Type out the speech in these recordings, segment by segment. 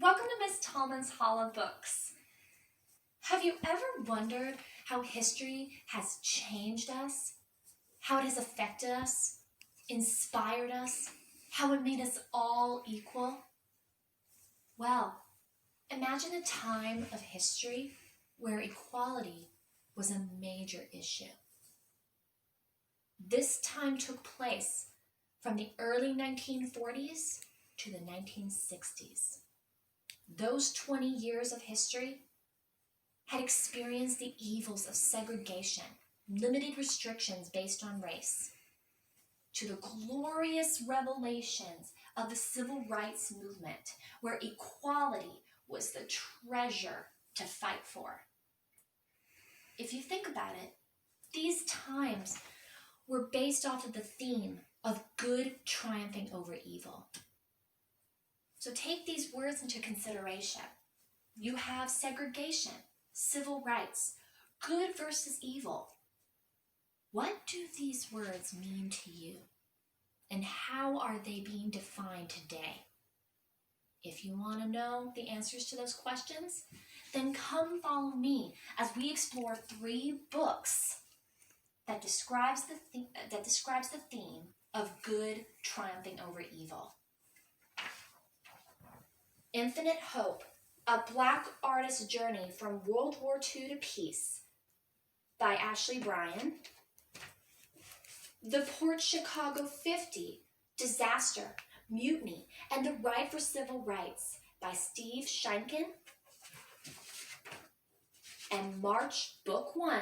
Welcome to Miss Tallman's Hall of Books. Have you ever wondered how history has changed us? How it has affected us, inspired us, how it made us all equal? Well, imagine a time of history where equality was a major issue. This time took place from the early 1940s to the 1960s. Those 20 years of history had experienced the evils of segregation, limited restrictions based on race, to the glorious revelations of the civil rights movement, where equality was the treasure to fight for. If you think about it, these times were based off of the theme of good triumphing over evil. So take these words into consideration. You have segregation, civil rights, good versus evil. What do these words mean to you? And how are they being defined today? If you want to know the answers to those questions, then come follow me as we explore 3 books that describes the theme of good triumphing over evil. Infinite Hope, A Black Artist's Journey from World War II to Peace by Ashley Bryan. The Port Chicago 50, Disaster, Mutiny, and the Right for Civil Rights by Steve Sheinkin. And March, Book 1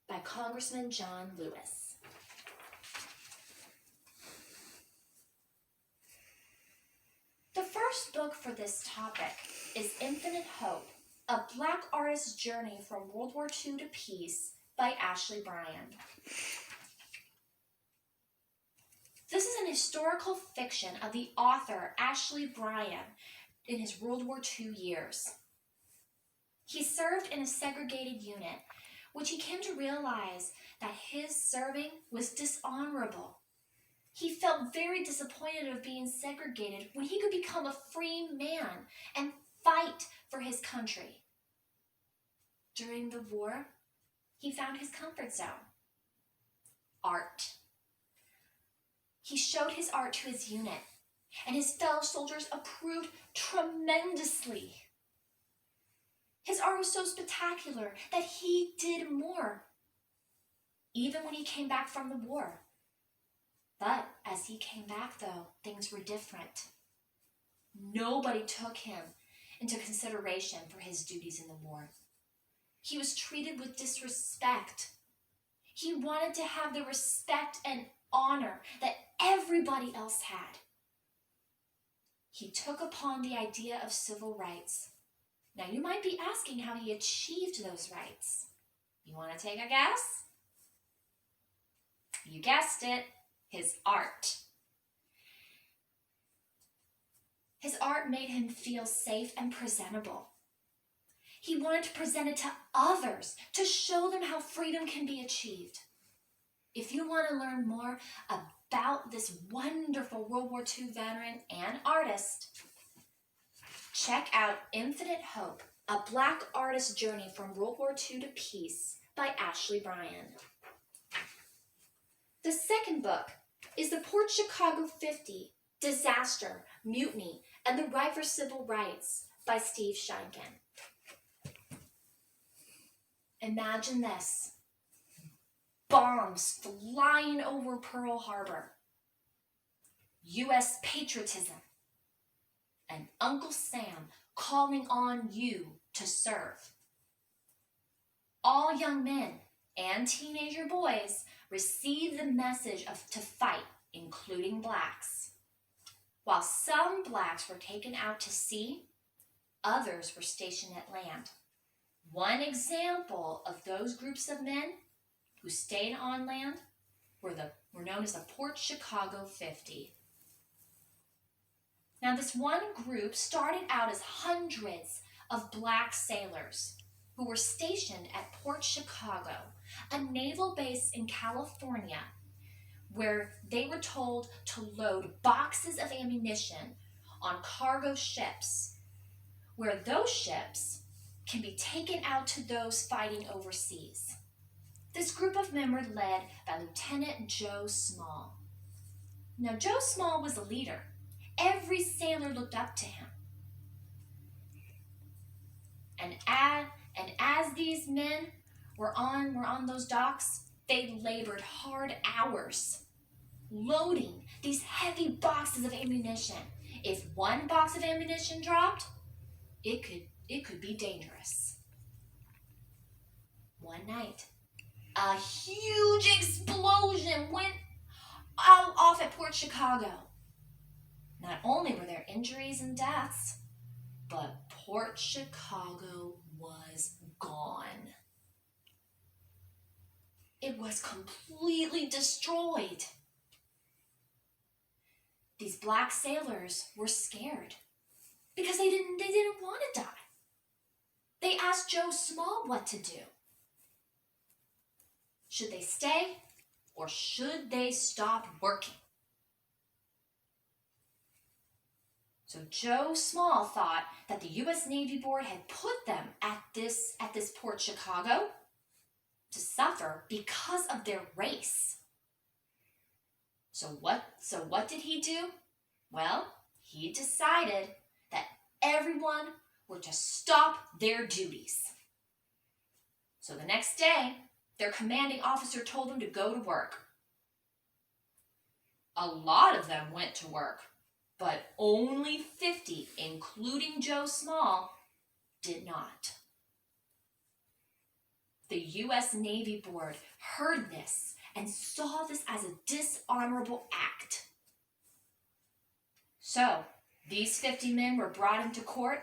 by Congressman John Lewis. The first book for this topic is Infinite Hope, A Black Artist's Journey from World War II to Peace by Ashley Bryan. This is an historical fiction of the author Ashley Bryan in his World War II years. He served in a segregated unit, which he came to realize that his serving was dishonorable. He felt very disappointed of being segregated when he could become a free man and fight for his country. During the war, he found his comfort zone: art. He showed his art to his unit, and his fellow soldiers approved tremendously. His art was so spectacular that he did more, even when he came back from the war. But as he came back, though, things were different. Nobody took him into consideration for his duties in the war. He was treated with disrespect. He wanted to have the respect and honor that everybody else had. He took upon the idea of civil rights. Now, you might be asking how he achieved those rights. You want to take a guess? You guessed it. His art. His art made him feel safe and presentable. He wanted to present it to others, to show them how freedom can be achieved. If you want to learn more about this wonderful World War II veteran and artist, check out Infinite Hope, A Black Artist's Journey from World War II to Peace by Ashley Bryan. The second book is The Port Chicago 50, Disaster, Mutiny, and the Right for Civil Rights by Steve Sheinkin. Imagine this: bombs flying over Pearl Harbor, U.S. patriotism, and Uncle Sam calling on you to serve. All young men and teenager boys received the message to fight, including blacks. While some blacks were taken out to sea, others were stationed at land. One example of those groups of men who stayed on land were known as the Port Chicago 50. Now, this one group started out as hundreds of black sailors who were stationed at Port Chicago, a naval base in California, where they were told to load boxes of ammunition on cargo ships where those ships can be taken out to those fighting overseas. This group of men were led by Lieutenant Joe Small. Now, Joe Small was a leader. Every sailor looked up to him. And as these men were on those docks, they labored hard hours loading these heavy boxes of ammunition. If one box of ammunition dropped, it could be dangerous. One night, a huge explosion went off at Port Chicago. Not only were there injuries and deaths, but Port Chicago was gone. It was completely destroyed. These black sailors were scared because they didn't want to die. They asked Joe Small what to do. Should they stay or should they stop working? So Joe Small thought that the U.S. Navy Board had put them at this Port Chicago to suffer because of their race. So what did he do? Well, he decided that everyone were to stop their duties. So the next day, their commanding officer told them to go to work. A lot of them went to work, but only 50, including Joe Small, did not. The U.S. Navy Board heard this and saw this as a dishonorable act. So, these 50 men were brought into court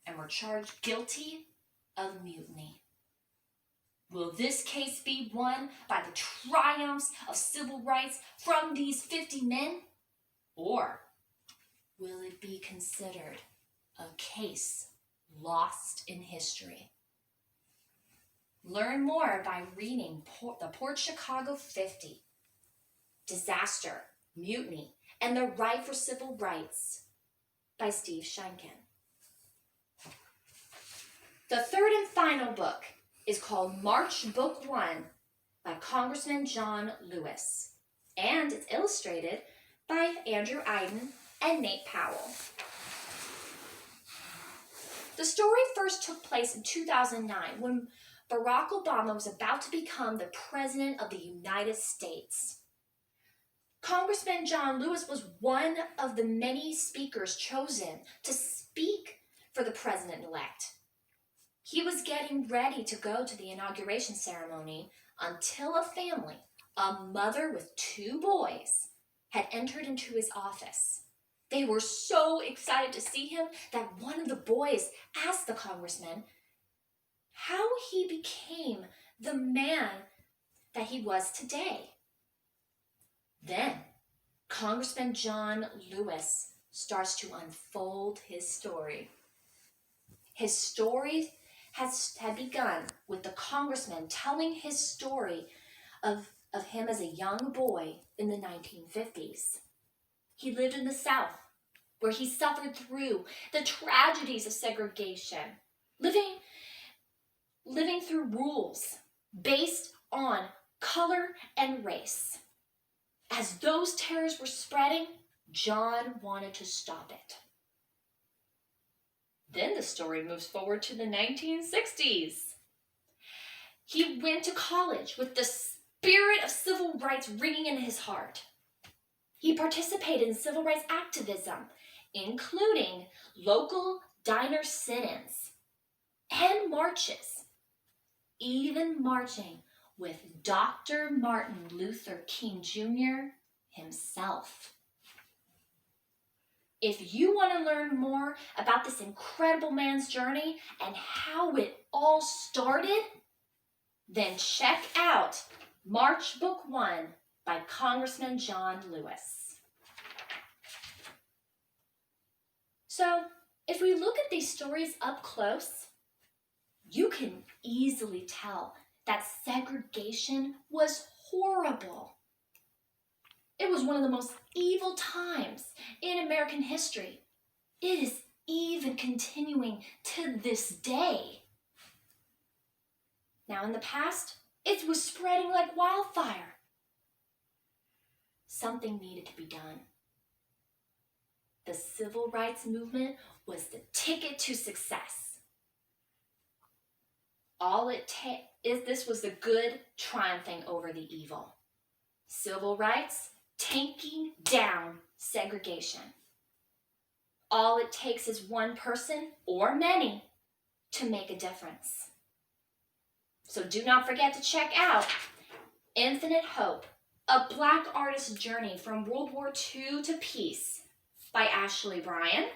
and were charged guilty of mutiny. Will this case be won by the triumphs of civil rights from these 50 men? Or will it be considered a case lost in history? Learn more by reading the Port Chicago 50, Disaster, Mutiny, and the Right for Civil Rights by Steve Shenkin. The third and final book is called March Book 1 by Congressman John Lewis, and it's illustrated by Andrew Iden and Nate Powell. The story first took place in 2009 when Barack Obama was about to become the President of the United States. Congressman John Lewis was one of the many speakers chosen to speak for the President-elect. He was getting ready to go to the inauguration ceremony until a family, a mother with 2 boys, had entered into his office. They were so excited to see him that one of the boys asked the congressman how he became the man that he was today. Then, Congressman John Lewis starts to unfold his story. His story had begun with the congressman telling his story of him as a young boy in the 1950s. He lived in the South, where he suffered through the tragedies of segregation, living through rules based on color and race. As those terrors were spreading, John wanted to stop it. Then the story moves forward to the 1960s. He went to college with the spirit of civil rights ringing in his heart. He participated in civil rights activism, including local diner sit-ins and marches, even marching with Dr. Martin Luther King Jr. himself. If you want to learn more about this incredible man's journey and how it all started, then check out March Book 1 by Congressman John Lewis. So, if we look at these stories up close, you can easily tell that segregation was horrible. It was one of the most evil times in American history. It is even continuing to this day. Now, in the past, it was spreading like wildfire. Something needed to be done. The civil rights movement was the ticket to success. This was the good triumphing over the evil. Civil rights taking down segregation. All it takes is one person or many to make a difference. So do not forget to check out Infinite Hope, a Black artist's journey from World War II to peace by Ashley Bryan.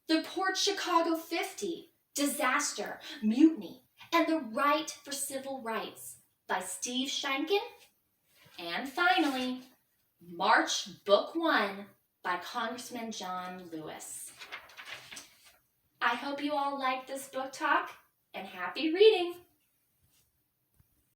The Port Chicago 50, Disaster, Mutiny, and the Right for Civil Rights by Steve Shankin. And finally, March Book 1 by Congressman John Lewis. I hope you all liked this book talk, and happy reading!